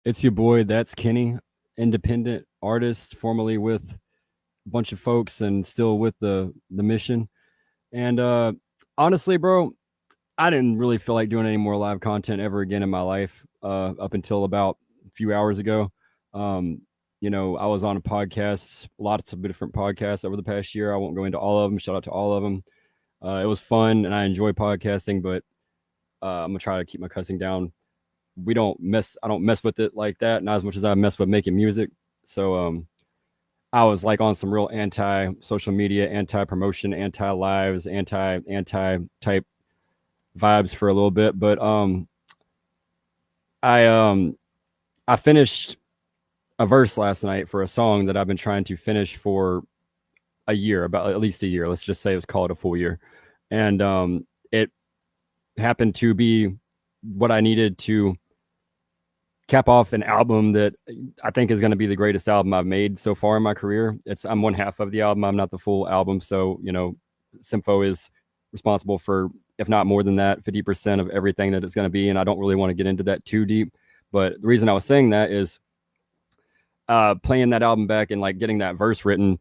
It's your boy, That's Kenny, independent artist, formerly with a bunch of folks and still with the mission. And honestly, bro, I didn't really feel like doing any more live content ever again in my life up until about a few hours ago. Um, I was on a podcast, lots of different podcasts over the past year. I won't go into all of them. Shout out to all of them. It was fun and I enjoy podcasting, but I'm gonna try to keep my cussing down. I don't mess with it like that, not as much as I mess with making music. So I was like on some real anti social media, anti promotion, anti lives, anti type vibes for a little bit. But I I finished a verse last night for a song that I've been trying to finish for a year, about at least a year. Let's just say let's call it a full year. And it happened to be what I needed to cap off an album that I think is going to be the greatest album I've made so far in my career. I'm one half of the album. I'm not the full album. So, Sympho is responsible for, if not more than that, 50% of everything that it's going to be. And I don't really want to get into that too deep. But the reason I was saying that is playing that album back and like getting that verse written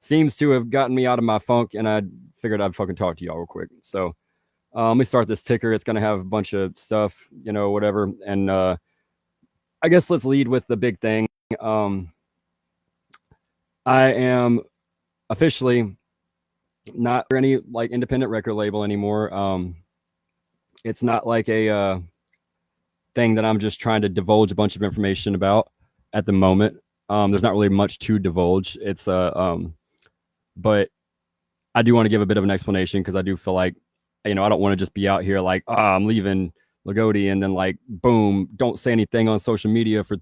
seems to have gotten me out of my funk. And I figured I'd fucking talk to y'all real quick. So let me start this ticker. It's going to have a bunch of stuff, whatever. And I guess let's lead with the big thing. I am officially not any like independent record label anymore. It's not like a thing that I'm just trying to divulge a bunch of information about at the moment. There's not really much to divulge. It's but I do want to give a bit of an explanation because I do feel like, I don't want to just be out here like, I'm leaving LaGoatee and then like, boom, don't say anything on social media for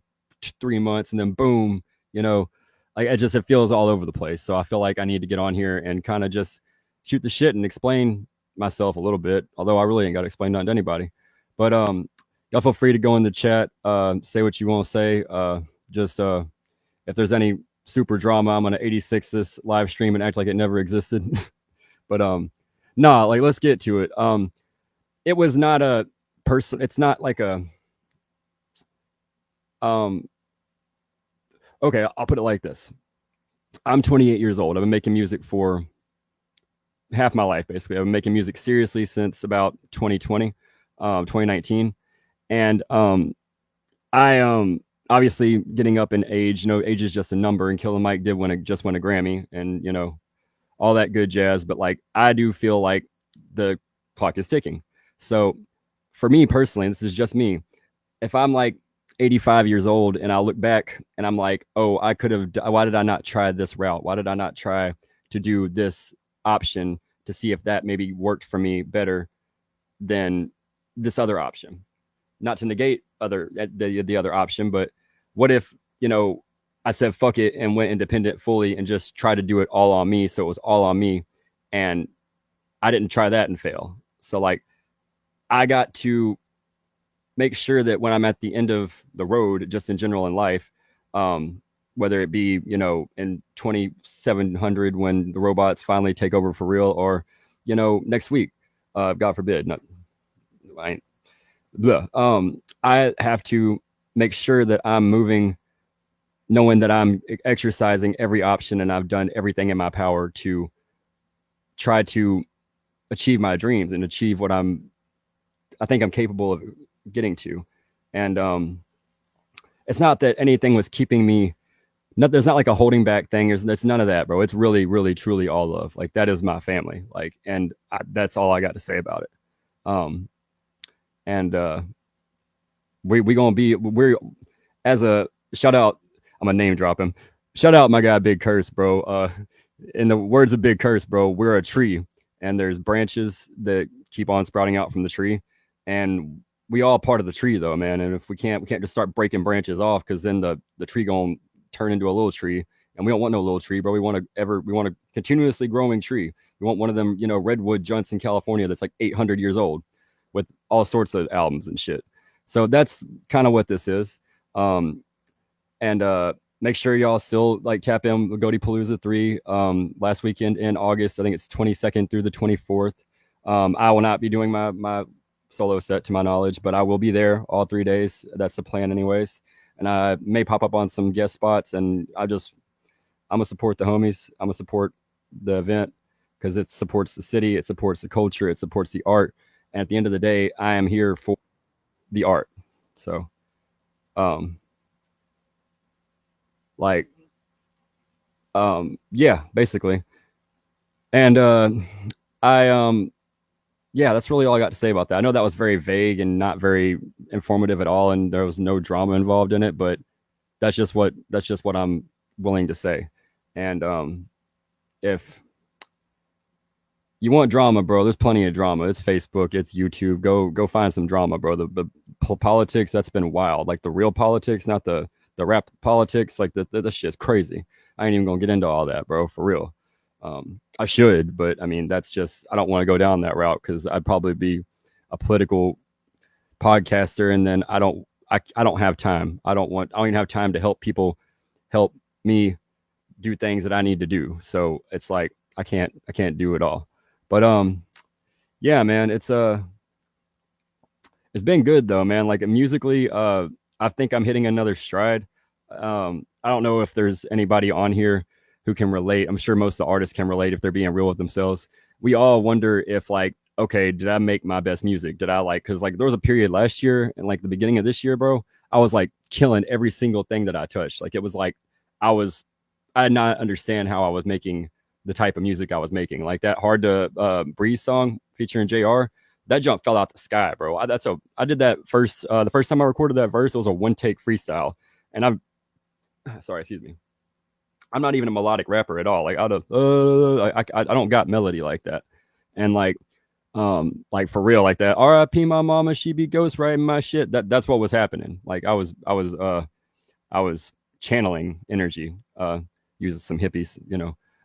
3 months and then boom, like it feels all over the place. So I feel like I need to get on here and kind of just shoot the shit and explain myself a little bit. Although I really ain't got to explain nothing to anybody. But y'all feel free to go in the chat, say what you want to say. Just if there's any super drama, I'm gonna 86 this live stream and act like it never existed. But nah, like let's get to it. It was not a person. It's not like a okay, I'll put it like this. I'm 28 years old. I've been making music for half my life, basically. I've been making music seriously since about 2020, 2019. And I obviously getting up in age, age is just a number, and Killer Mike just win a Grammy and, all that good jazz. But like, I do feel like the clock is ticking. So for me personally, this is just me. If I'm like 85 years old and I look back and I'm like, oh, why did I not try this route? Why did I not try to do this option to see if that maybe worked for me better than this other option? Not to negate the other option, but what if, I said fuck it and went independent fully and just tried to do it all on me. So it was all on me and I didn't try that and fail. So like I got to make sure that when I'm at the end of the road, just in general in life, whether it be, in 2700 when the robots finally take over for real, or, next week, God forbid, not, I ain't, bleh. I have to make sure that I'm moving, knowing that I'm exercising every option and I've done everything in my power to try to achieve my dreams and achieve what I think I'm capable of getting to. And it's not that anything was keeping me. There's not like a holding back thing. That's none of that, bro. It's really, really, truly all love. Like that is my family. Like, and that's all I got to say about it. And we're as a shout out. I'm gonna name drop him. Shout out my guy Big Curse, bro. In the words of Big Curse, bro, we're a tree, and there's branches that keep on sprouting out from the tree, and we all part of the tree though, man. And if we can't just start breaking branches off, because then the tree gonna turn into a little tree, and we don't want no little tree, bro. We want a continuously growing tree. We want one of them, redwood junts in California that's like 800 years old, with all sorts of albums and shit. So that's kind of what this is. And make sure y'all still like tap in LaGoatee Palooza 3 last weekend in August. I think it's 22nd through the 24th. I will not be doing my solo set to my knowledge, but I will be there all 3 days. That's the plan anyways. and I may pop up on some guest spots. And I'm gonna support the homies. I'm gonna support the event because it supports the city, it supports the culture, it supports the art. And at the end of the day, I am here for the art. So, um, like, yeah, basically. And I yeah, that's really all I got to say about that. I know that was very vague and not very informative at all, and there was no drama involved in it, but that's just what I'm willing to say. And if you want drama, bro, there's plenty of drama. It's Facebook, it's YouTube. Go find some drama, bro. The politics, that's been wild. Like the real politics, not the rap politics. Like the shit's crazy. I ain't even gonna get into all that, bro, for real. I should, but I mean, that's just, I don't want to go down that route because I'd probably be a political podcaster, and then I don't have time. I don't even have time to help people help me do things that I need to do. So it's like I can't do it all. But yeah, man, it's been good though, man. Like musically, I think I'm hitting another stride. I don't know if there's anybody on here who can relate. I'm sure most of the artists can relate if they're being real with themselves. We all wonder if like, okay, did I make my best music? Did I like, cause like there was a period last year and like the beginning of this year, bro, I was like killing every single thing that I touched. Like it was like I did not understand how I was making the type of music I was making. Like that Hard to Breathe song featuring JR, that jump fell out the sky, bro. I did that first, the first time I recorded that verse, it was a one take freestyle. And I'm sorry, excuse me. I'm not even a melodic rapper at all. Like out of I don't got melody like that. And like for real, like that R.I.P. my mama, she be ghostwriting my shit. That's what was happening. Like I was channeling energy, using some hippies,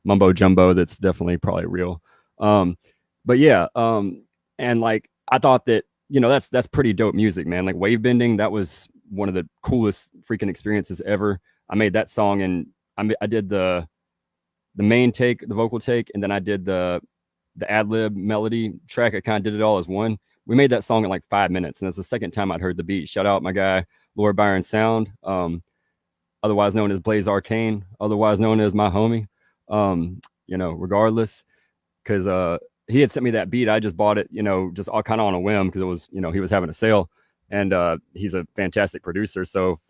mumbo jumbo. That's definitely probably real. But yeah, and like I thought that that's pretty dope music, man. Like wave bending, that was one of the coolest freaking experiences ever. I made that song and I did the main take, the vocal take, and then I did the ad lib melody track. I kind of did it all as one. We made that song in like 5 minutes, and that's the second time I'd heard the beat. Shout out my guy Lord Byron Sound, otherwise known as Blaze Arcane, otherwise known as my homie. Regardless, because he had sent me that beat. I just bought it, just all kind of on a whim because it was, he was having a sale, and he's a fantastic producer. So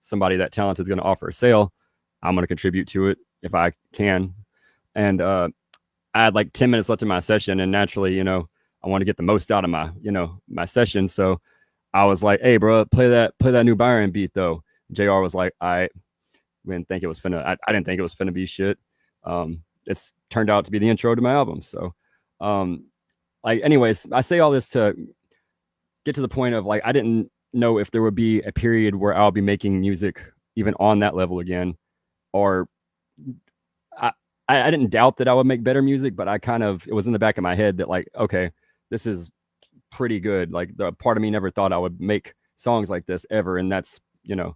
somebody that talented is going to offer a sale, I'm going to contribute to it if I can. And I had like 10 minutes left in my session, and naturally, I want to get the most out of my, my session. So I was like, "Hey, bro, play that new Byron beat though." JR was like, I didn't think it was finna. I didn't think it was finna be shit. It's turned out to be the intro to my album. So, like, anyways, I say all this to get to the point of like, I didn't know if there would be a period where I'll be making music even on that level again, or I didn't doubt that I would make better music, but it was in the back of my head that like, okay, this is pretty good. Like the part of me never thought I would make songs like this ever. And that's, you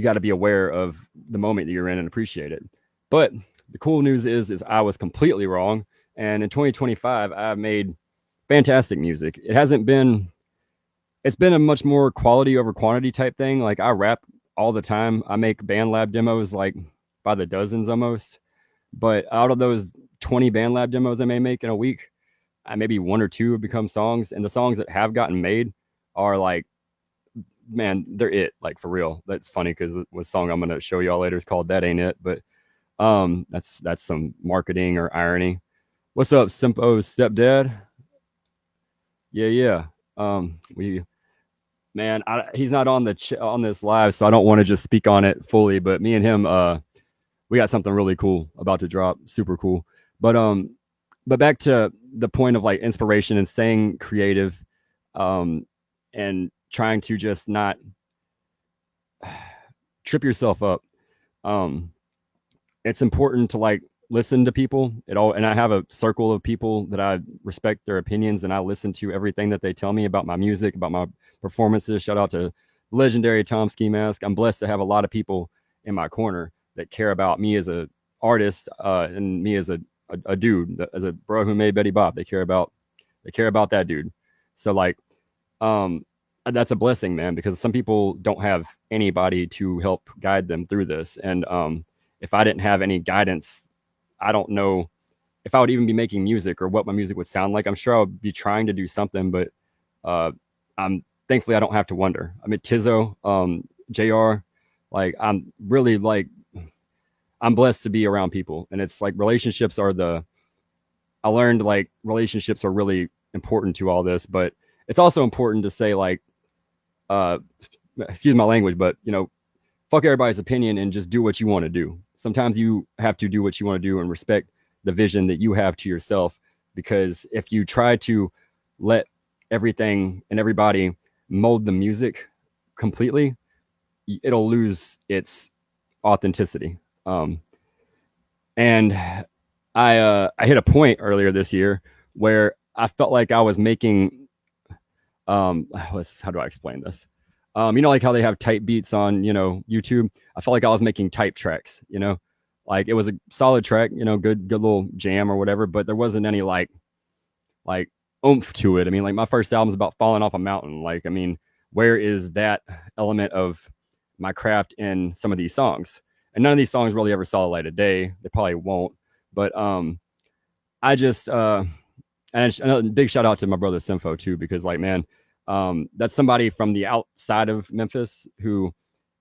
got to be aware of the moment that you're in and appreciate it. But the cool news is I was completely wrong. And in 2025, I've made fantastic music. It's been a much more quality over quantity type thing. Like I rap all the time. I make band lab demos like by the dozens almost. But out of those 20 band lab demos I may make in a week, maybe one or two have become songs. And the songs that have gotten made are like, man, they're it. Like for real. That's funny because the song I'm gonna show y'all later is called That Ain't It. But that's some marketing or irony. What's up, Sympho's stepdad? Yeah. He's not on on this live, so I don't want to just speak on it fully. But me and him, we got something really cool about to drop. Super cool. But back to the point of like inspiration and staying creative, and trying to just not trip yourself up. It's important to like listen to people and I have a circle of people that I respect their opinions, and I listen to everything that they tell me about my music, about my performances. Shout out to legendary Tom Ski Mask. I'm blessed to have a lot of people in my corner that care about me as a artist, and me as a dude, as a bro who made Betty Bob. They care about that dude. So like, that's a blessing, man, because some people don't have anybody to help guide them through this. And if I didn't have any guidance, I don't know if I would even be making music or what my music would sound like. I'm sure I would be trying to do something, but I'm thankfully I don't have to wonder. I mean, Tizzo, JR, like I'm really like I'm blessed to be around people, and it's like relationships are the. I learned like relationships are really important to all this, but it's also important to say like, excuse my language, but fuck everybody's opinion and just do what you want to do. Sometimes you have to do what you want to do and respect the vision that you have to yourself, because if you try to let everything and everybody mold the music completely, it'll lose its authenticity. And I hit a point earlier this year where I felt like I was making how do I explain this? Like how they have type beats on, YouTube. I felt like I was making type tracks, like it was a solid track, good little jam or whatever, but there wasn't any like oomph to it. I mean, like my first album is about falling off a mountain. Like, I mean, where is that element of my craft in some of these songs? And none of these songs really ever saw the light of day. They probably won't. But I just and another big shout out to my brother Sympho too, because like, man, that's somebody from the outside of Memphis who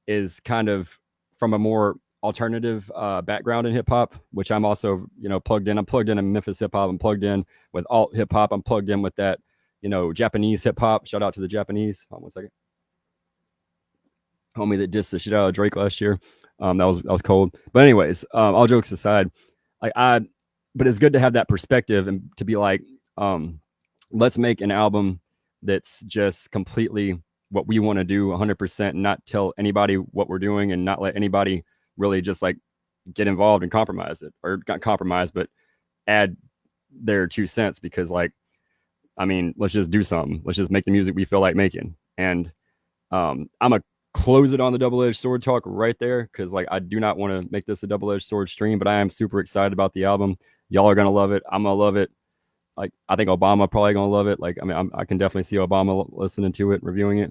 is kind of from a more alternative background in hip hop, which I'm also, plugged in. I'm plugged in Memphis hip hop. I'm plugged in with alt hip hop. I'm plugged in with that, Japanese hip hop. Shout out to the Japanese. Hold on 1 second. Homie that dissed the shit out of Drake last year. That was cold. But anyways, all jokes aside, but it's good to have that perspective and to be like, let's make an album that's just completely what we want to do 100%, and not tell anybody what we're doing, and not let anybody really just like get involved and compromise it, or not compromise, but add their 2 cents, because like, I mean, let's just do something. Let's just make the music we feel like making. And I'm a close it on the double-edged sword talk right there, because like I do not want to make this a double-edged sword stream, but I am super excited about the album. Y'all are gonna love it. I'm gonna love it. Like, I think Obama probably gonna love it. Like, I mean, I can definitely see Obama listening to it, reviewing it.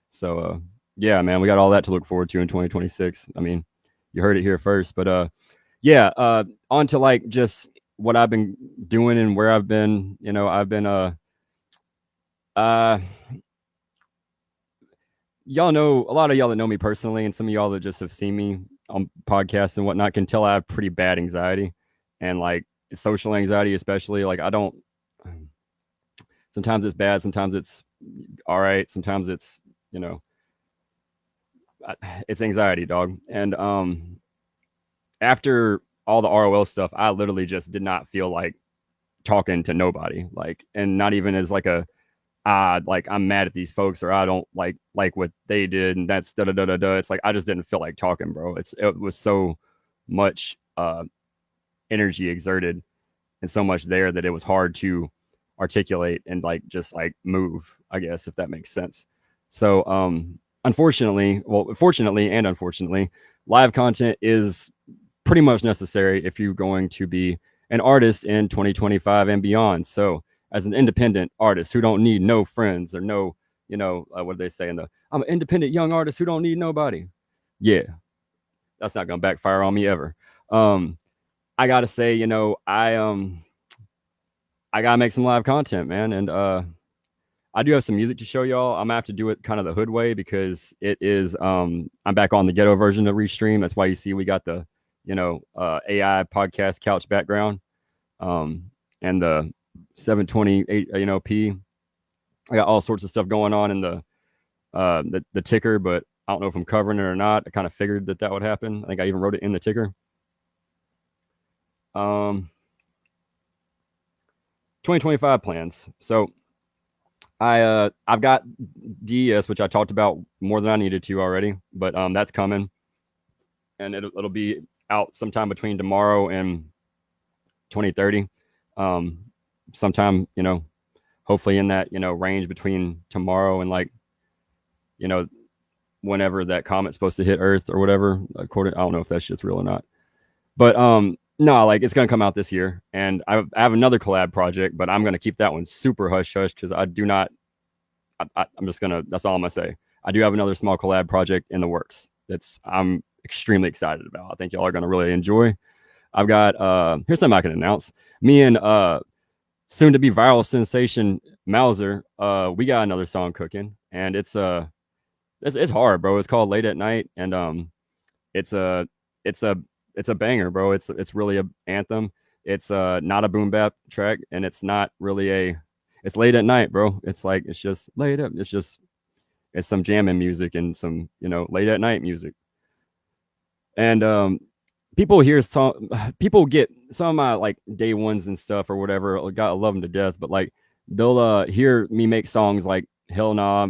So yeah, man, we got all that to look forward to in 2026. I mean, you heard it here first. But yeah, on to like just what I've been doing and where I've been. I've been y'all know, a lot of y'all that know me personally, and some of y'all that just have seen me on podcasts and whatnot, can tell I have pretty bad anxiety, and like social anxiety especially. Like, I don't, sometimes it's bad, sometimes it's all right, sometimes it's it's anxiety, dog. And after all the ROL stuff, I literally just did not feel like talking to nobody, like, and not even as like a like I'm mad at these folks, or I don't like what they did, and that's da da da da da. It's like I just didn't feel like talking, bro. It was so much energy exerted and so much there that it was hard to articulate and like just like move, I guess, if that makes sense. So fortunately and unfortunately, live content is pretty much necessary if you're going to be an artist in 2025 and beyond. So as an independent artist who don't need no friends or no, what do they say I'm an independent young artist who don't need nobody. Yeah, that's not gonna backfire on me ever. I gotta say, I gotta make some live content, man. And I do have some music to show y'all. I'm gonna have to do it kind of the hood way, because it is I'm back on the ghetto version of Restream. That's why you see we got the AI podcast couch background, and the 720 P. I got all sorts of stuff going on in the ticker, but I don't know if I'm covering it or not. I kind of figured that would happen. I think I even wrote it in the ticker. 2025 plans. So I've got DES, which I talked about more than I needed to already, but that's coming, and it'll be out sometime between tomorrow and 2030. Sometime, hopefully in that, range between tomorrow and like, whenever that comet's supposed to hit Earth or whatever. I don't know if that shit's real or not, but no, like it's gonna come out this year, and I have another collab project, but I'm gonna keep that one super hush hush, because I do not I'm just gonna. That's all I'm gonna say. I do have another small collab project in the works. That's I'm extremely excited about. I think y'all are gonna really enjoy. I've got here's something I can announce. Me and soon to be viral sensation Mowzer, we got another song cooking, and it's hard, bro. It's called Late at Night, and it's a it's a it's a banger, bro. It's really a anthem. It's not a boom bap track, and it's not really a. It's late at night, bro. It's like it's just late up. It's some jamming music and some late at night music. And people hear some people get some of my like day ones and stuff or whatever. I love them to death, but like they'll hear me make songs like Hell Nah,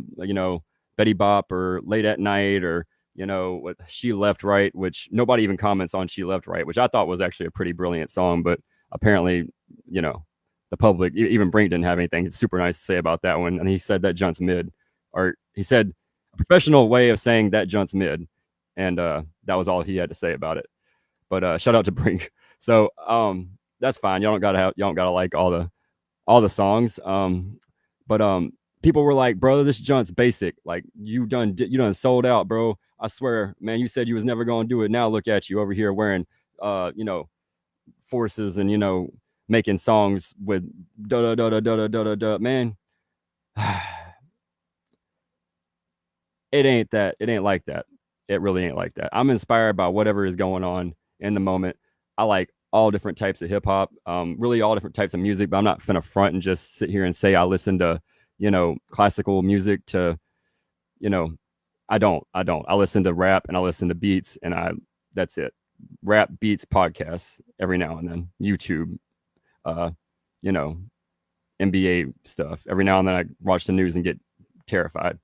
Betty Bop or Late at Night or what She Left Right, which nobody even comments on She Left Right, which I thought was actually a pretty brilliant song, but apparently, the public, even Brink didn't have anything super nice to say about that one. And he said that junt's mid, or he said a professional way of saying that junt's mid. And that was all he had to say about it. But shout out to Brink. So that's fine. Y'all don't gotta like all the songs. But people were like, bro, this junt's basic. Like you done sold out, bro. I swear, man, you said you was never gonna do it. Now look at you over here wearing forces and making songs with da da da da da da da da. Man, it ain't that. It ain't like that. It really ain't like that. I'm inspired by whatever is going on in the moment. I like all different types of hip hop, really all different types of music, but I'm not finna front and just sit here and say I listen to, classical music to, I don't. I listen to rap and I listen to beats and that's it. Rap, beats, podcasts every now and then, YouTube, you know, NBA stuff. Every now and then I watch the news and get terrified.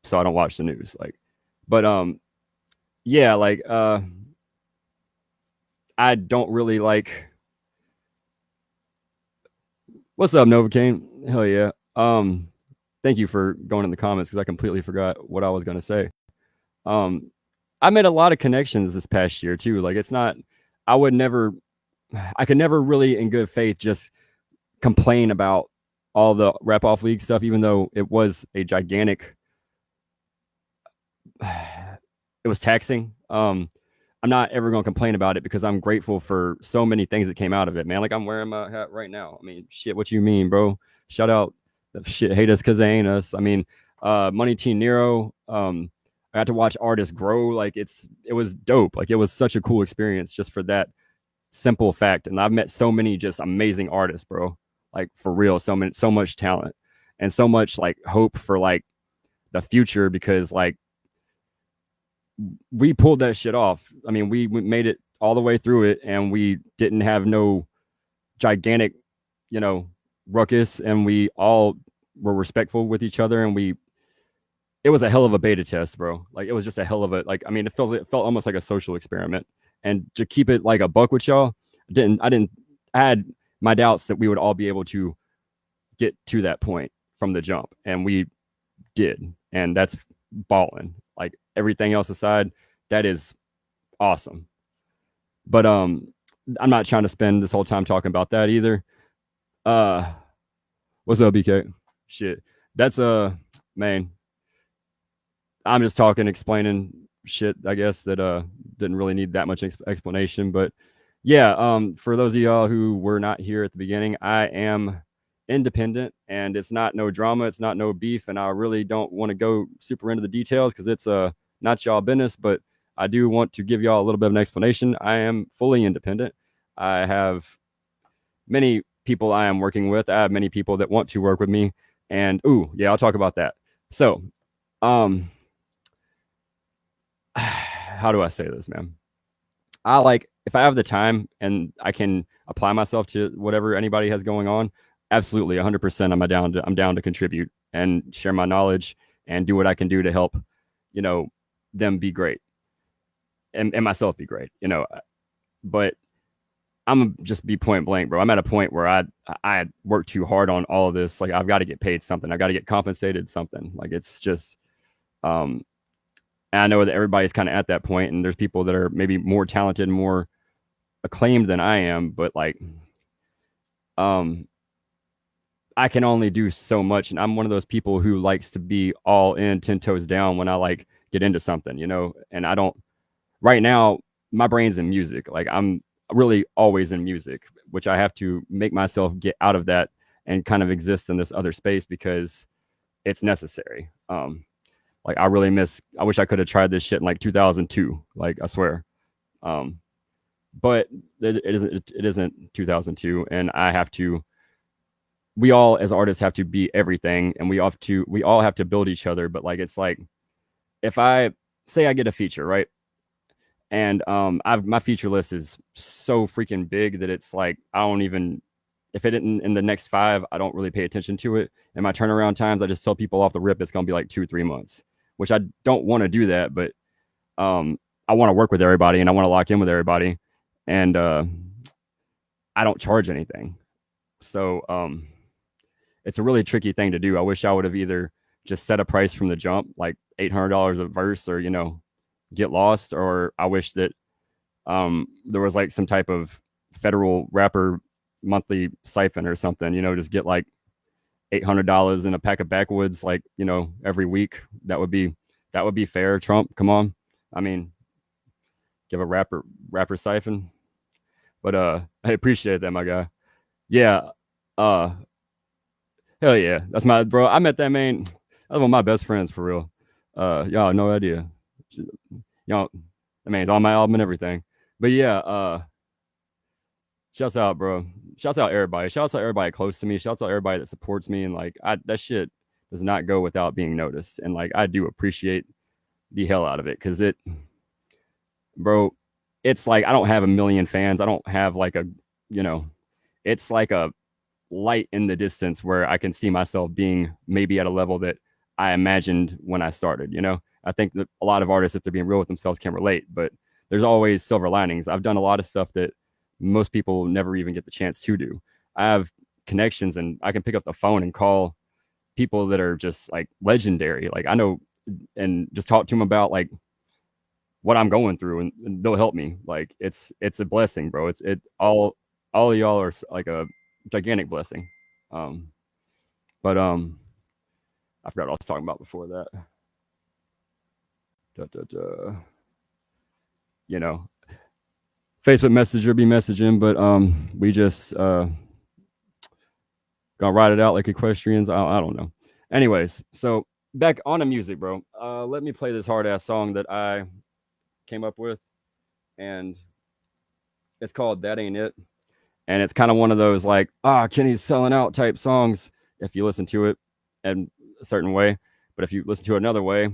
So I don't watch the news. But yeah, I don't really like. What's up, Novocaine? Hell yeah. Thank you for going in the comments because I completely forgot what I was gonna say. I made a lot of connections this past year too. Like it's not. I could never really, in good faith, just complain about all the Rap Off League stuff, even though it was a gigantic. It was taxing. I'm not ever going to complain about it because I'm grateful for so many things that came out of it, man. Like I'm wearing my hat right now. I mean, shit, what you mean, bro? Shout out, shit, hate us because they ain't us. I mean, Money Teen Nero. I got to watch artists grow. Like it was dope. Like it was such a cool experience just for that simple fact. And I've met so many just amazing artists, bro. Like for real, so much talent and so much like hope for like the future because like we pulled that shit off. I mean, we made it all the way through it and we didn't have no gigantic, ruckus, and we all were respectful with each other, and it was a hell of a beta test, bro. Like it was just a hell of a, like, I mean, it felt almost like a social experiment. And to keep it like a buck with y'all, I had my doubts that we would all be able to get to that point from the jump, and we did. And that's balling. Like everything else aside, that is awesome. But I'm not trying to spend this whole time talking about that either. What's up, BK? Shit. That's man. I'm just talking, explaining shit, I guess, that didn't really need that much explanation. But yeah, for those of y'all who were not here at the beginning, I am independent, and it's not no drama, it's not no beef, and I really don't want to go super into the details because it's not y'all business, but I do want to give y'all a little bit of an explanation. I am fully independent. I have many people I am working with. I have many people that want to work with me, and yeah, I'll talk about that. So how do I say this, man? I like, if I have the time and I can apply myself to whatever anybody has going on, absolutely 100%. I'm down to contribute and share my knowledge and do what I can do to help, them be great and myself be great, but I'm just be point blank, bro. I'm at a point where I work too hard on all of this. Like I've got to get paid something. I got to get compensated something. Like it's just, and I know that everybody's kind of at that point, and there's people that are maybe more talented, more acclaimed than I am, but like, I can only do so much, and I'm one of those people who likes to be all in, 10 toes down when I like get into something, you know. And I don't right now. My brain's in music. Like I'm really always in music, which I have to make myself get out of that and kind of exist in this other space because it's necessary. Like I really miss. I wish I could have tried this shit in like 2002. Like I swear. Um, but it isn't. It isn't 2002, and I have to. We all as artists have to be everything, and we all have to build each other. But like it's like if I say I get a feature, right? And I've my feature list is so freaking big that it's like I don't even if it isn't in the next 5, I don't really pay attention to it. And my turnaround times, I just tell people off the rip it's gonna be like 2-3 months, which I don't want to do that, but I want to work with everybody and I want to lock in with everybody, and I don't charge anything, so it's a really tricky thing to do. I wish I would have either just set a price from the jump, like $800 a verse, or get lost, or I wish that there was like some type of federal rapper monthly siphon or something, just get like $800 in a pack of backwoods, like, every week. That would be fair. Trump, come on. I mean, give a rapper siphon. But I appreciate that, my guy. Yeah. Uh Hell yeah. That's my bro. I met that man. That's one of my best friends for real. Y'all no idea. Y'all that man's on my album and everything. But yeah, shouts out, bro. Shouts out everybody. Shouts out everybody close to me. Shouts out everybody that supports me. And like that shit does not go without being noticed. And like I do appreciate the hell out of it. Cause bro, it's like I don't have a million fans. I don't have like you know, it's like a light in the distance where I can see myself being maybe at a level that I imagined when I started. I think that a lot of artists, if they're being real with themselves, can relate, but there's always silver linings. I've done a lot of stuff that most people never even get the chance to do. I have connections and I can pick up the phone and call people that are just like legendary. Like I know, and just talk to them about like what I'm going through, and they'll help me. Like it's a blessing, bro. All of y'all are like a gigantic blessing. Um, but I forgot what I was talking about before that. Da, da, da. You know, Facebook Messenger be messaging, but we just gonna ride it out like equestrians. I don't know. Anyways, so back on the music, bro. Let me play this hard ass song that I came up with, and it's called "That Ain't It." And it's kind of one of those like, Kenny's selling out type songs if you listen to it in a certain way. But if you listen to it another way,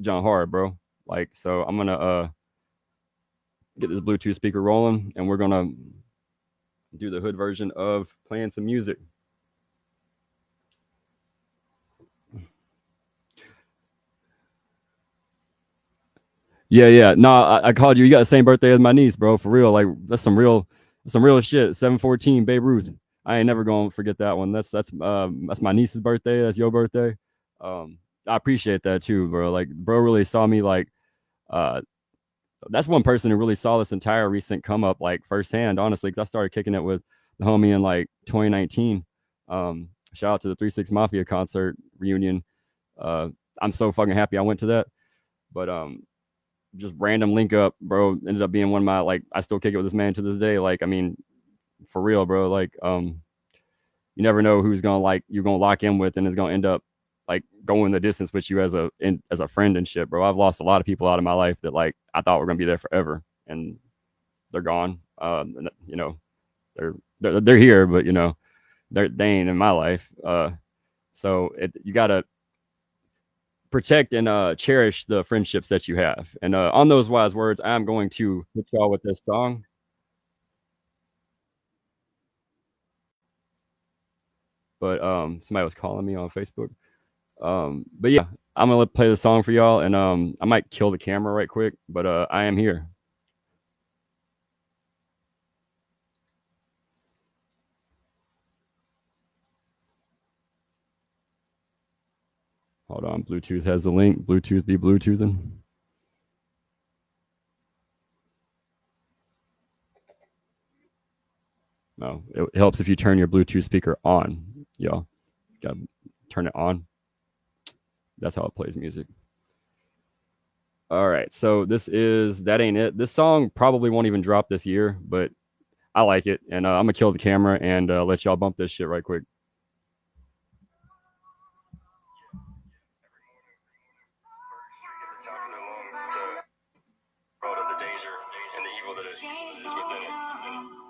John hard, bro. Like, so I'm gonna get this Bluetooth speaker rolling, and we're gonna do the hood version of playing some music. Yeah, yeah. No, I called you. You got the same birthday as my niece, bro. For real. Like that's some real shit. 714, Babe Ruth. I ain't never gonna forget that one. That's my niece's birthday. That's your birthday. I appreciate that too, bro. Like, bro really saw me like uh that's one person who really saw this entire recent come up like firsthand, honestly, because I started kicking it with the homie in like 2019. Shout out to the 3 6 Mafia concert reunion. Uh, I'm so fucking happy I went to that. But just random link up, bro. Ended up being one of my like I still kick it with this man to this day. Like, I mean, for real, bro. Like, you never know who's gonna like you're gonna lock in with and is gonna end up like going the distance with you as a friend and shit, bro. I've lost a lot of people out of my life that like I thought were gonna be there forever, and they're gone. They're here, but they ain't in my life. So you gotta protect and cherish the friendships that you have. And on those wise words, I'm going to hit y'all with this song. But somebody was calling me on Facebook. But yeah, I'm gonna play the song for y'all, and I might kill the camera right quick, but I am here. Hold on, Bluetooth has the link. Bluetooth be Bluetoothing. No, it helps if you turn your Bluetooth speaker on, y'all. Gotta turn it on. That's how it plays music. All right, so this is That Ain't It. This song probably won't even drop this year, but I like it, and I'm gonna kill the camera and let y'all bump this shit right quick.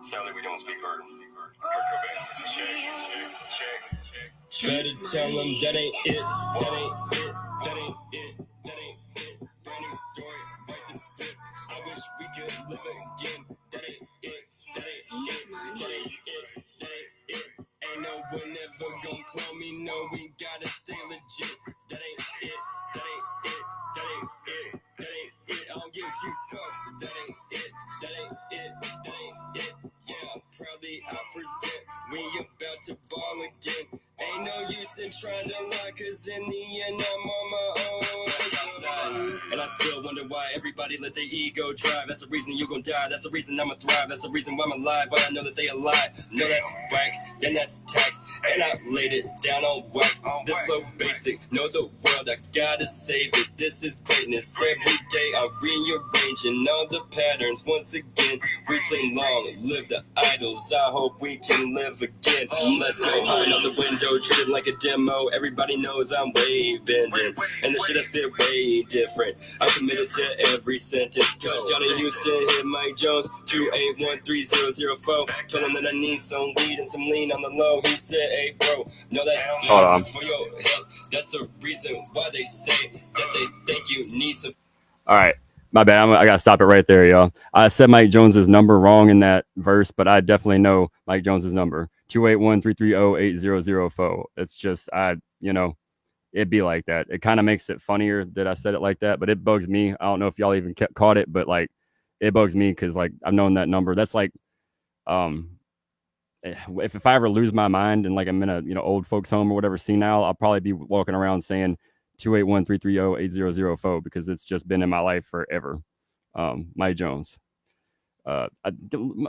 Sadly, we don't speak Kurt Cobain. Better tell them that ain't it. That ain't it. That ain't it. That ain't it. Brand new story. Write the script. I wish we could live again. That ain't it. That ain't it. That ain't it. That ain't it. Ain't no one ever gonna clone me. No, we gotta stay legit. That ain't it. That ain't it. That ain't it. That ain't it. I don't give two fucks. That ain't it. That ain't it. That ain't it. Yeah, proudly I present. We about to ball again. Ain't no use in trying to lie, cause in the end I'm on my own. And I still wonder why everybody let their ego drive. That's the reason you gon' die. That's the reason I'ma thrive. That's the reason why I'm alive. Why I know that they alive. No, that's whack. Then that's tax. And I laid it down on wax. This flow basic. Know the world. I gotta save it. This is greatness. Every day I'm rearranging all the patterns. Once again, we sing long. Live the idols. I hope we can live again. Let's go high out the window. Treat it like a demo. Everybody knows I'm wave bending. And the shit I spit way different. I'm committed to every sentence. Touchdown in Houston, hit Mike Jones. 2813004. Told him that I need some weed and some lean on the low. He said, hey bro, no that's for your help. That's the reason why they say that they think you need some. All right. My bad. I gotta stop it right there, y'all. I said Mike Jones's number wrong in that verse, but I definitely know Mike Jones's number. 281-330-8004. It's just it'd be like that. It kind of makes it funnier that I said it like that, but it bugs me. I don't know if y'all even caught it, but like it bugs me because like I've known that number. That's like if I ever lose my mind and like I'm in a old folks home or whatever senile, I'll probably be walking around saying 281-330-8004 because it's just been in my life forever. Mike Jones. Let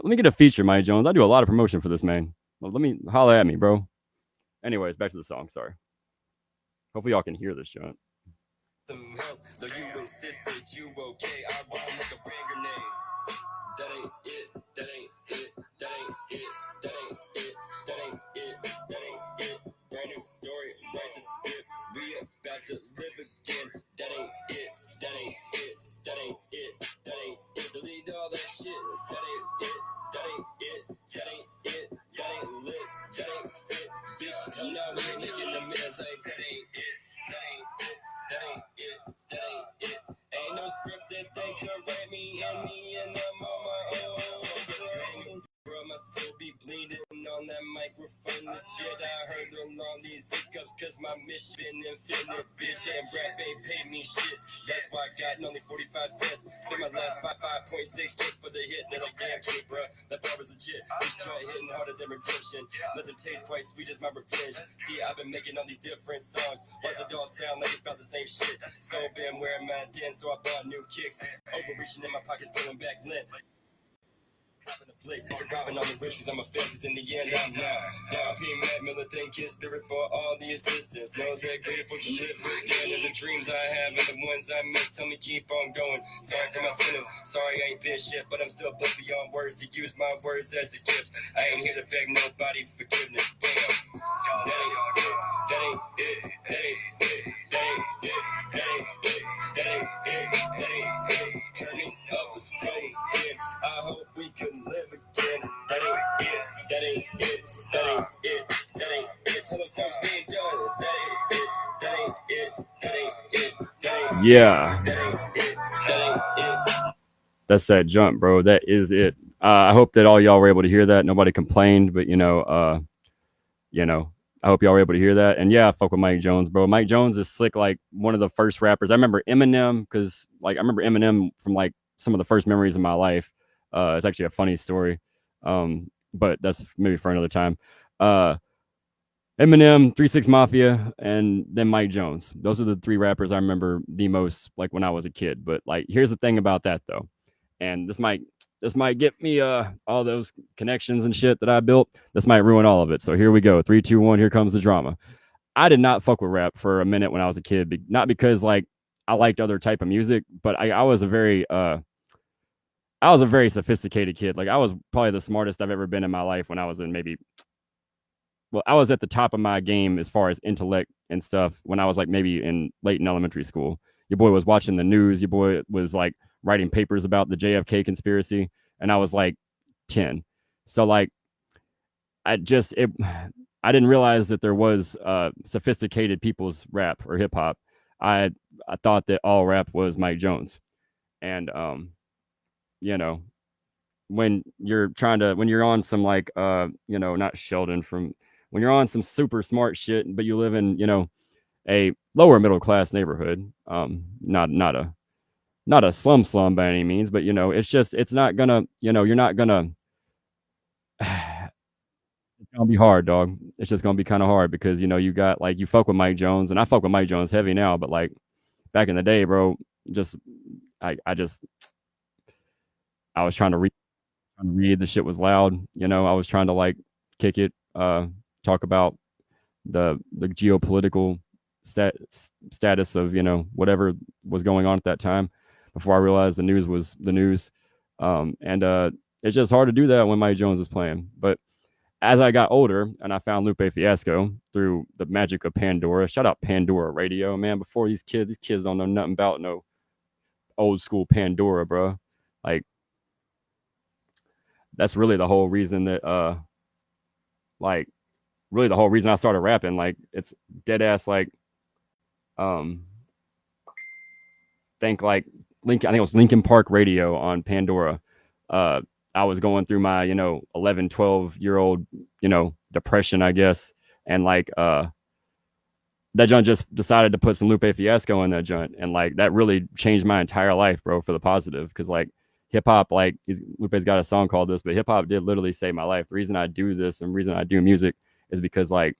me get a feature, Mike Jones. I do a lot of promotion for this man. Well, let me holler at me, bro. Anyways, back to the song. Sorry. Hopefully y'all can hear this, John. Some help, though you insisted you okay. I run like a brain grenade. That ain't it. That ain't it. That ain't it. That ain't it. That ain't it. That ain't it. Brand new story. Write the script. We about to live again. That ain't it. That ain't it. That ain't it. That ain't it. Delete all that shit. That ain't it. That ain't it. That ain't it. That ain't lit. That ain't fit. Bitch, now we're making the mess like that ain't it. That ain't it. That ain't it. That ain't it. Ain't no script that they can write me in the end. I'm on my own. Bro, my soul be bleeding on that microphone legit. I heard along these hiccups cause my mission been infinite, bitch. And rap ain't paid me shit. That's why I got only 45 cents. Spent my last 5.6 just for the hit. They're like, damn, Kenny, bro, that bar was legit. This joint hitting harder than redemption. Let them taste quite sweet as my revenge. See, I've been making all these different songs. Why does it all sound like it's about the same shit? So been wearing my den, so I bought new kicks. Overreaching in my pockets, pulling back lint. Driving on the wishes, I'm a fan, cause in the end I'm not down. P. Matt Miller, thank his spirit for all the assistance. Know they're grateful to live with them. And the dreams I have and the ones I miss, tell me keep on going. Sorry for my sin, sorry I ain't been shit, but I'm still blessed beyond words to use my words as a gift. I ain't here to beg nobody for forgiveness. Damn, that ain't it, that ain't it, that ain't it, that ain't it, that ain't it, that ain't it, that ain't it. Turn me up, straight in. I hope we can live again. That ain't it. That ain't it. That ain't it. That ain't it. Tell the folks we ain't done. That ain't it. That ain't it. That ain't it. That ain't yeah. That ain't it. That ain't it. That's that jump, bro. That is it. I hope that all y'all were able to hear that. Nobody complained, but I hope y'all were able to hear that. And yeah, I fuck with Mike Jones, bro. Mike Jones is slick, like one of the first rappers. I remember Eminem because like I remember Eminem from like some of the first memories of my life. It's actually a funny story. But that's maybe for another time. Eminem, 3 6 Mafia, and then Mike Jones. Those are the three rappers I remember the most, like when I was a kid. But like, here's the thing about that though, and this might get me all those connections and shit that I built. This might ruin all of it. So here we go. 3, 2, 1. Here comes the drama. I did not fuck with rap for a minute when I was a kid. Not because like I liked other type of music, but I was a very sophisticated kid. Like I was probably the smartest I've ever been in my life when I was in maybe well, I was at the top of my game as far as intellect and stuff when I was like maybe late in elementary school. Your boy was watching the news. Your boy was like writing papers about the JFK conspiracy, and I was like 10. So like I just it I didn't realize that there was sophisticated people's rap or hip hop. I I thought that all rap was Mike Jones, and you know, when you're on some like not Sheldon from when you're on some super smart shit, but you live in a lower middle class neighborhood, not a slum by any means, but it's just it's not gonna you're not gonna it's gonna be hard, dog. It's just gonna be kind of hard because you got like you fuck with Mike Jones, and I fuck with Mike Jones heavy now, but like back in the day, bro, just I just I was trying to read. The shit was loud. I was trying to like kick it, talk about the geopolitical status of whatever was going on at that time. Before I realized the news was the news, and it's just hard to do that when Mike Jones is playing. But as I got older and I found Lupe Fiasco through the magic of Pandora, shout out Pandora Radio, man. Before these kids don't know nothing about no old school Pandora, bro. Like that's really the whole reason that like really the whole reason I started rapping. Like it's dead ass like um think like Link I think it was Lincoln Park Radio on Pandora. Uh I was going through my, 11, 12-year old, depression, I guess. And like that joint just decided to put some Lupe Fiasco in that joint. And like that really changed my entire life, bro, for the positive. Cause like hip hop, like Lupe's got a song called this, but hip hop did literally save my life. The reason I do this and the reason I do music is because like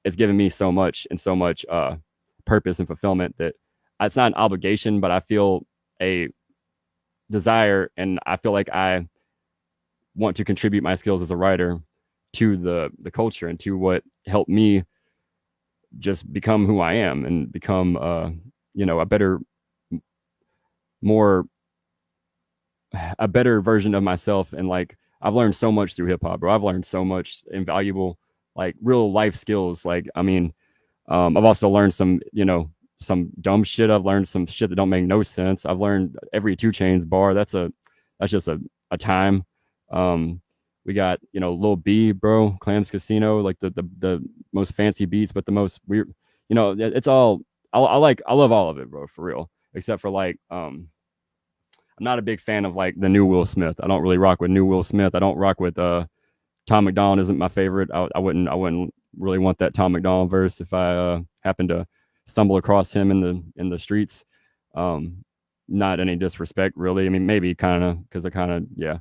it's given me so much and so much purpose and fulfillment that it's not an obligation, but I feel a desire and I feel like I want to contribute my skills as a writer to the culture and to what helped me just become who I am and become a better more a better version of myself. And like I've learned so much through hip hop, bro. I've learned so much invaluable like real life skills. Like I mean, I've also learned some dumb shit. I've learned some shit that don't make no sense. I've learned every 2 Chainz bar. That's just a time. We got Lil B, bro, Clams Casino, like the most fancy beats, but the most weird. It's all I love all of it, bro, for real. Except for like I'm not a big fan of like the new Will Smith. I don't really rock with new Will Smith. I don't rock with Tom McDonald isn't my favorite. I wouldn't really want that Tom McDonald verse if I happened to stumble across him in the streets. Not any disrespect, really. I mean, maybe kind of because I kind of yeah.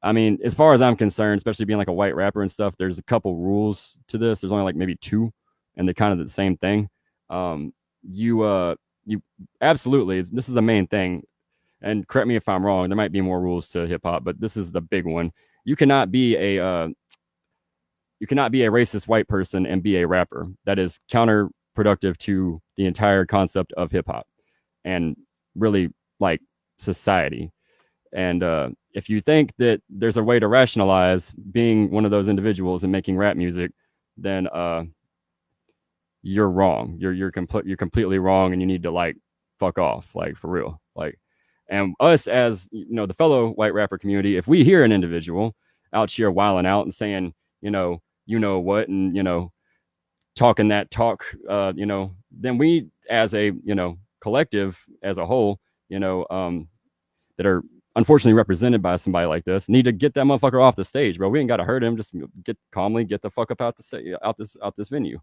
I mean, as far as I'm concerned, especially being like a white rapper and stuff, there's a couple rules to this. There's only like maybe 2, and they're kind of the same thing. You absolutely. This is the main thing, and correct me if I'm wrong. There might be more rules to hip hop, but this is the big one. You cannot be a racist white person and be a rapper. That is counterproductive to the entire concept of hip hop and really like society. And if you think that there's a way to rationalize being one of those individuals and making rap music, then you're wrong. You're completely wrong, and you need to like fuck off, like for real. Like, and us as the fellow white rapper community, if we hear an individual out here wilding out and saying what and talking that talk, then we as a collective as a whole, that are unfortunately represented by somebody like this need to get that motherfucker off the stage, bro. We ain't got to hurt him. Just get the fuck up out this venue.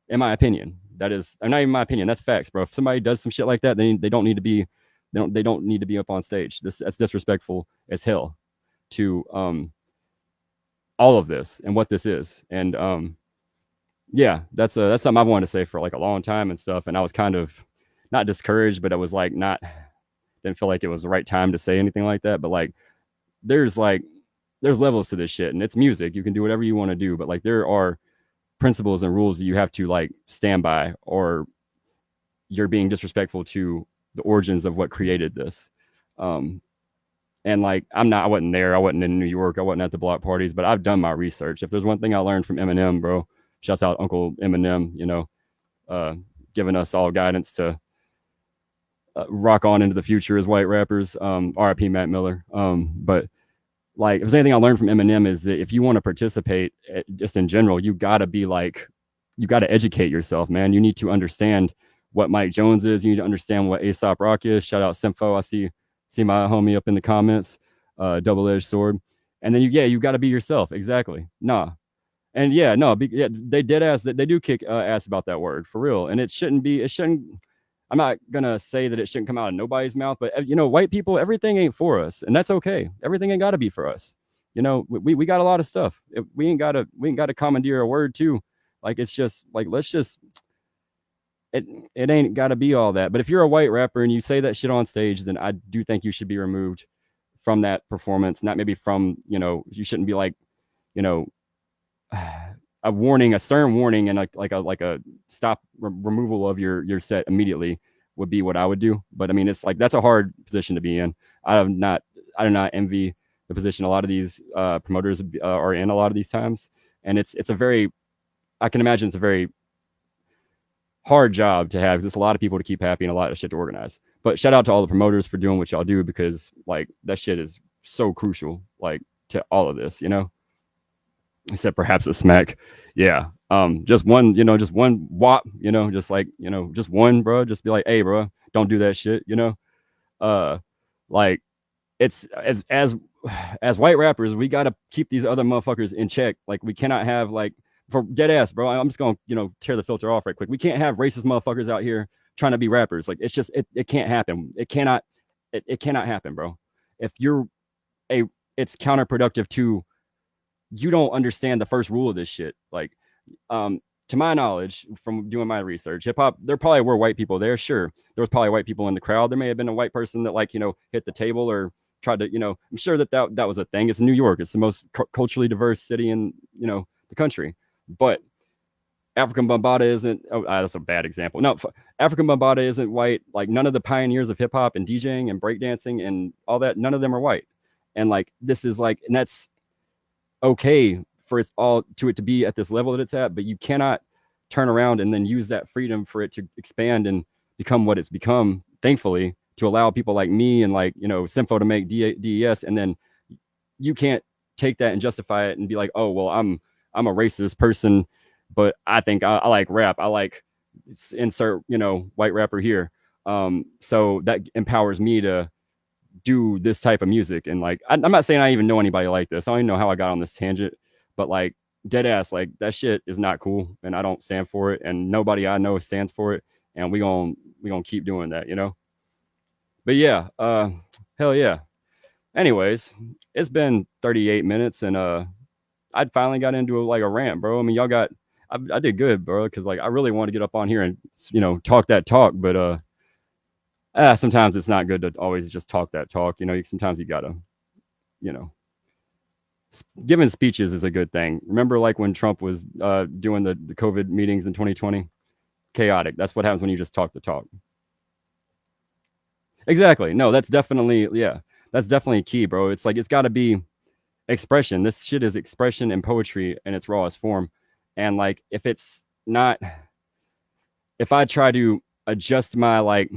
In my opinion, that is not even my opinion. That's facts, bro. If somebody does some shit like that, they don't need to be they don't need to be up on stage. That's disrespectful as hell to all of this and what this is. And yeah, that's something I've wanted to say for like a long time and stuff. And I was kind of not discouraged, but I was like didn't feel like it was the right time to say anything like that. But like there's levels to this shit, and it's music. You can do whatever you want to do, but like there are principles and rules that you have to like stand by, or you're being disrespectful to the origins of what created this. And like, I wasn't there. I wasn't in New York. I wasn't at the block parties, but I've done my research. If there's one thing I learned from Eminem, bro, shouts out Uncle Eminem, giving us all guidance to rock on into the future as white rappers. R.I.P. Matt Miller. But like, if there's anything I learned from Eminem is that if you want to participate, just in general, you got to educate yourself, man. You need to understand what Mike Jones is. You need to understand what A$AP Rock is. Shout out Sympho. I see my homie up in the comments. Double-edged sword. And then you got to be yourself. Exactly. Nah. And they dead ass. They do kick ass about that word for real. And it shouldn't. I'm not gonna say that it shouldn't come out of nobody's mouth, but white people, everything ain't for us, and that's okay. Everything ain't got to be for us. We got a lot of stuff. We ain't got to commandeer a word too. Like, it's just like, it ain't got to be all that. But if you're a white rapper and you say that shit on stage, then I do think you should be removed from that performance. Not maybe from, you shouldn't be like, a warning, a stern warning, and like a stop removal of your set immediately would be what I would do. But I mean, it's like, that's a hard position to be in. I do not envy the position a lot of these promoters are in a lot of these times, and I can imagine it's a very hard job to have, because it's a lot of people to keep happy and a lot of shit to organize. But shout out to all the promoters for doing what y'all do, because like, that shit is so crucial, like, to all of this, except perhaps a smack. Yeah. Just one whop, just like, just one, bro. Just be like, hey, bro, don't do that shit, like, it's as white rappers, we got to keep these other motherfuckers in check. Like, we cannot have, like, for dead ass, bro, I'm just going to, tear the filter off right quick. We can't have racist motherfuckers out here trying to be rappers. Like, it's just, it can't happen. It cannot happen, bro. If it's counterproductive to, you don't understand the first rule of this shit. Like, to my knowledge, from doing my research, hip hop, there probably were white people there. Sure. There was probably white people in the crowd. There may have been a white person that, like, hit the table or tried to, I'm sure that was a thing. It's New York. It's the most culturally diverse city in, the country. But African Bambaataa isn't, that's a bad example. No, African Bambaataa isn't white. Like, none of the pioneers of hip hop and DJing and breakdancing and all that, none of them are white. And like, this is like, and that's okay for it to be at this level that it's at, but you cannot turn around and then use that freedom for it to expand and become what it's become, thankfully, to allow people like me and like, Sympho to make DES. And then you can't take that and justify it and be like, oh, well, I'm a racist person, but I think I like rap. I like insert, white rapper here. So that empowers me to do this type of music. And like, I'm not saying I even know anybody like this. I don't even know how I got on this tangent, but like, dead ass, like, that shit is not cool, and I don't stand for it, and nobody I know stands for it, and we gonna keep doing that, But yeah, hell yeah. Anyways, it's been 38 minutes, and I finally got into a rant, bro. I mean, I did good, bro, because like, I really want to get up on here and talk that talk, but sometimes it's not good to always just talk that talk. Sometimes you gotta, giving speeches is a good thing. Remember, like, when Trump was doing the COVID meetings in 2020? Chaotic. That's what happens when you just talk the talk. Exactly. No, that's definitely key, bro. It's like, it's got to be expression. This shit is expression and poetry in its rawest form. And like, if I try to adjust my like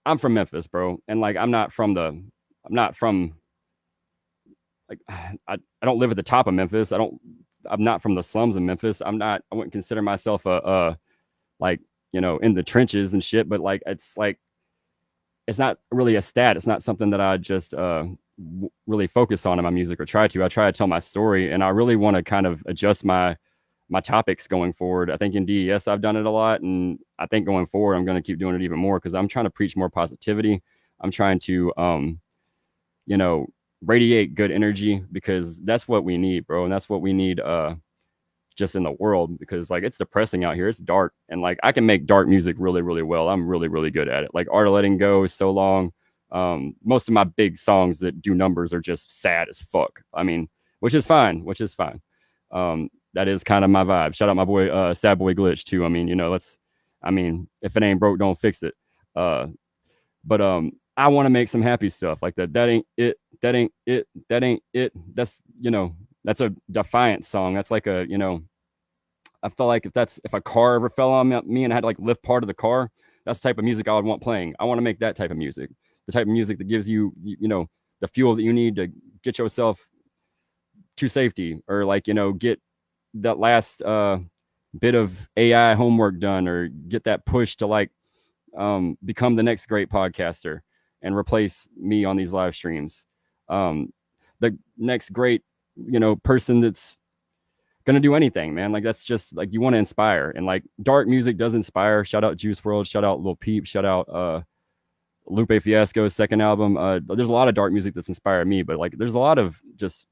I'm from Memphis, bro, and like, I'm not from like, I don't live at the top of Memphis. I'm not from the slums of Memphis. I wouldn't consider myself a like, in the trenches and shit, but like, it's not really a stat. It's not something that I just really focus on in my music, or try to. I try to tell my story, and I really want to kind of adjust my topics going forward. I think in DES I've done it a lot, and I think going forward I'm going to keep doing it even more, because I'm trying to preach more positivity. I'm trying to radiate good energy, because that's what we need, bro, and that's what we need just in the world, because like, it's depressing out here. It's dark, and like, I can make dark music really, really well. I'm really, really good at it. Like, Art of Letting Go is so long. Most of my big songs that do numbers are just sad as fuck. I mean, which is fine. that is kind of my vibe. Shout out my boy Sad Boy Glitch too. I mean, if it ain't broke, don't fix it. But I want to make some happy stuff like that. That ain't it. That ain't it. That ain't it. That's a Defiant song. That's like I feel like if a car ever fell on me and I had to like lift part of the car, that's the type of music I would want playing. I want to make that type of music, the type of music that gives you, the fuel that you need to get yourself to safety, or like, get that last bit of AI homework done, or get that push to like become the next great podcaster and replace me on these live streams. The next great, person that's gonna do anything, man. Like that's just like you want to inspire, and like dark music does inspire. Shout out Juice WRLD, shout out Lil Peep, shout out Lupe Fiasco's second album. There's a lot of dark music that's inspired me, but like there's a lot of just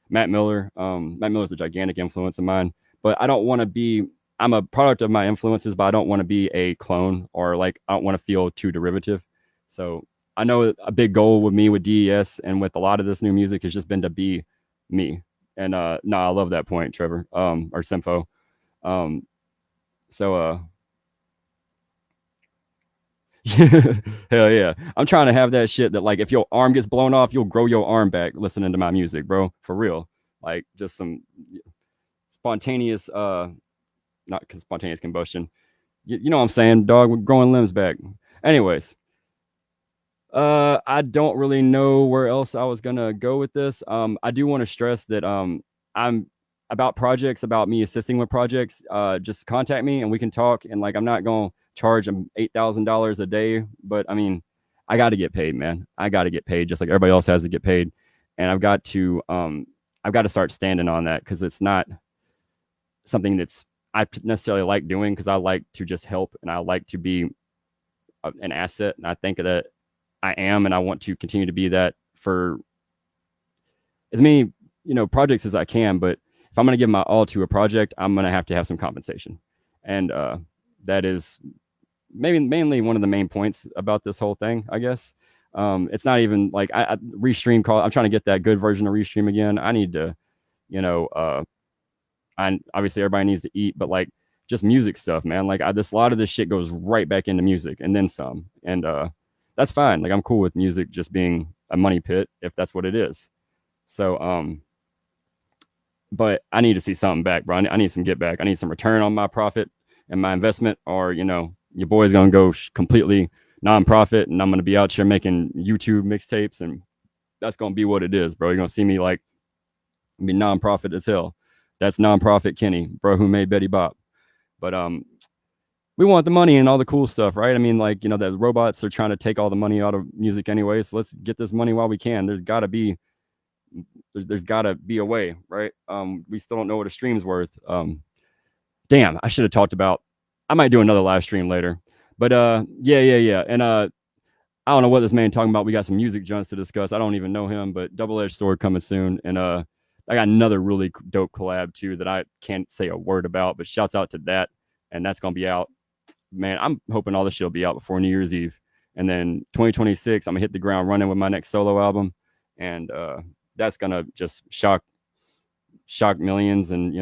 Matt Miller. Matt Miller's a gigantic influence of mine, but I don't want to be. I'm a product of my influences, but I don't want to be a clone, or like I don't want to feel too derivative. So I know a big goal with me with DES and with a lot of this new music has just been to be me. And no, I love that point, Trevor. Or Sympho. So hell yeah. I'm trying to have that shit that like if your arm gets blown off, you'll grow your arm back listening to my music, bro. For real. Like just some spontaneous not spontaneous combustion. You know what I'm saying, dog? We're growing limbs back. Anyways, I don't really know where else I was gonna go with this. I do want to stress that I'm about projects, about me assisting with projects. Just contact me and we can talk. And like, I'm not gonna charge them $8,000 a day, but I mean, I got to get paid, man. I got to get paid just like everybody else has to get paid, and I've got to start standing on that, because it's not something that's I necessarily like doing, because I like to just help and I like to be an asset, and I think that I am, and I want to continue to be that for as many projects as I can. But if I'm going to give my all to a project, I'm going to have some compensation, and that is mainly one of the main points about this whole thing, I guess. It's not even like I Restream call. I'm trying to get that good version of Restream again. I need to, and obviously everybody needs to eat, but like just music stuff, man. Like a lot of this shit goes right back into music and then some, and that's fine. Like I'm cool with music just being a money pit if that's what it is. So but I need to see something back, bro. I need some get back. I need some return on my profit and my investment, or your boy's gonna go completely non-profit, and I'm gonna be out here making YouTube mixtapes, and that's gonna be what it is, bro. You're gonna see me like be non-profit as hell. That's non-profit Kenny, bro, who made Betty Bop. But we want the money and all the cool stuff, right? I mean, like, the robots are trying to take all the money out of music anyway, so let's get this money while we can. There's gotta be a way, right? We still don't know what a stream's worth. Damn, I should have talked about. I might do another live stream later, but yeah. And I don't know what this man talking about. We got some music junks to discuss. I don't even know him, but Double-Edged Sword coming soon, and I got another really dope collab too that I can't say a word about, but shouts out to that, and that's gonna be out. Man, I'm hoping all this shit will be out before New Year's Eve, and then 2026, I'm gonna hit the ground running with my next solo album, and that's gonna just shock millions. And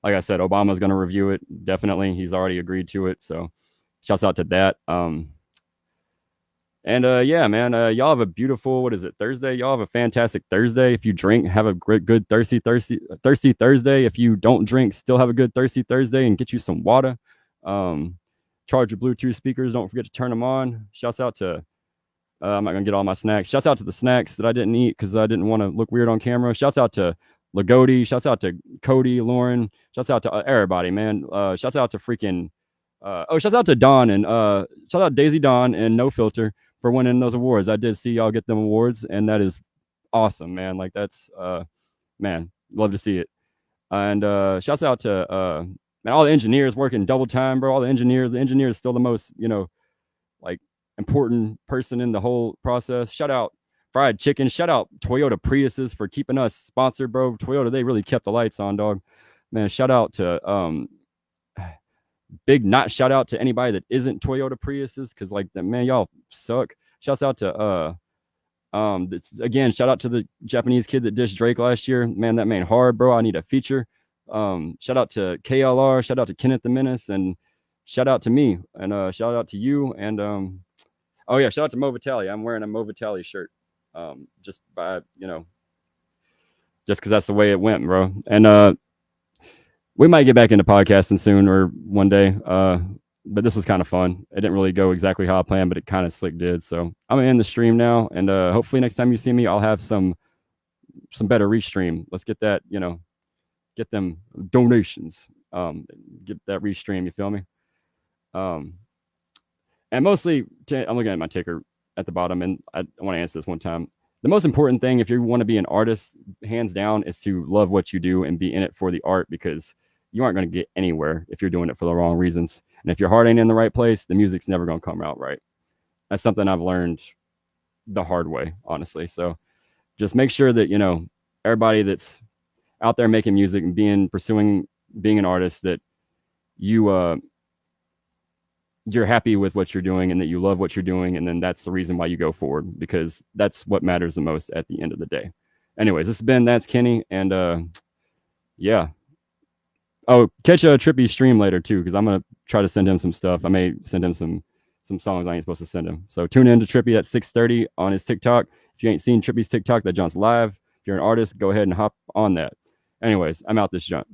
like I said, Obama's gonna review it. Definitely, he's already agreed to it. So, shouts out to that. And yeah, man, y'all have a beautiful, what is it, Thursday? Y'all have a fantastic Thursday. If you drink, have a great, good thirsty Thursday. If you don't drink, still have a good thirsty Thursday, and get you some water. Charge your Bluetooth speakers. Don't forget to turn them on. Shouts out to, I'm not gonna get all my snacks. Shouts out to the snacks that I didn't eat because I didn't want to look weird on camera. Shouts out to LaGoatee. Shouts out to Cody, Lauren. Shouts out to everybody, man. Shouts out to freaking, shouts out to Dawn, and shout out Daisy Dawn and No Filter for winning those awards. I did see y'all get them awards, and that is awesome, man. Like that's man, love to see it. And shouts out to man, all the engineers working double time, bro. All the engineers is still the most, like important person in the whole process. Shout out Fried Chicken. Shout out Toyota Priuses for keeping us sponsored, bro. Toyota, they really kept the lights on, dog. Man, shout out to big not shout out to anybody that isn't Toyota Priuses, because like man, y'all suck. Shouts out to again, shout out to the Japanese kid that dissed Drake last year. Man, that man hard, bro. I need a feature. Shout out to KLR, shout out to Kenneth the Menace, and shout out to me, and shout out to you, and oh yeah, shout out to Mo Vitale. I'm wearing a Mo Vitale shirt, just by just because that's the way it went, bro. And we might get back into podcasting soon or one day. But this was kind of fun. It didn't really go exactly how I planned, but it kind of slick did. So I'm gonna end the stream now, and hopefully next time you see me, I'll have some better restream. Let's get that, get them donations. Get that restream. You feel me? And mostly, I'm looking at my ticker at the bottom, and I want to answer this one time. The most important thing, if you want to be an artist, hands down, is to love what you do and be in it for the art, because you aren't going to get anywhere if you're doing it for the wrong reasons. And if your heart ain't in the right place, the music's never going to come out right. That's something I've learned the hard way, honestly. So just make sure that, everybody that's out there making music and pursuing being an artist, that you're happy with what you're doing and that you love what you're doing. And then that's the reason why you go forward, because that's what matters the most at the end of the day. Anyways, this has been That's Kenny. And yeah. Oh, catch a Trippy stream later too, because I'm gonna try to send him some stuff. I may send him some songs I ain't supposed to send him. So tune in to Trippy at 6:30 on his TikTok. If you ain't seen Trippy's TikTok, that John's live. If you're an artist, go ahead and hop on that. Anyways, I'm out this junk.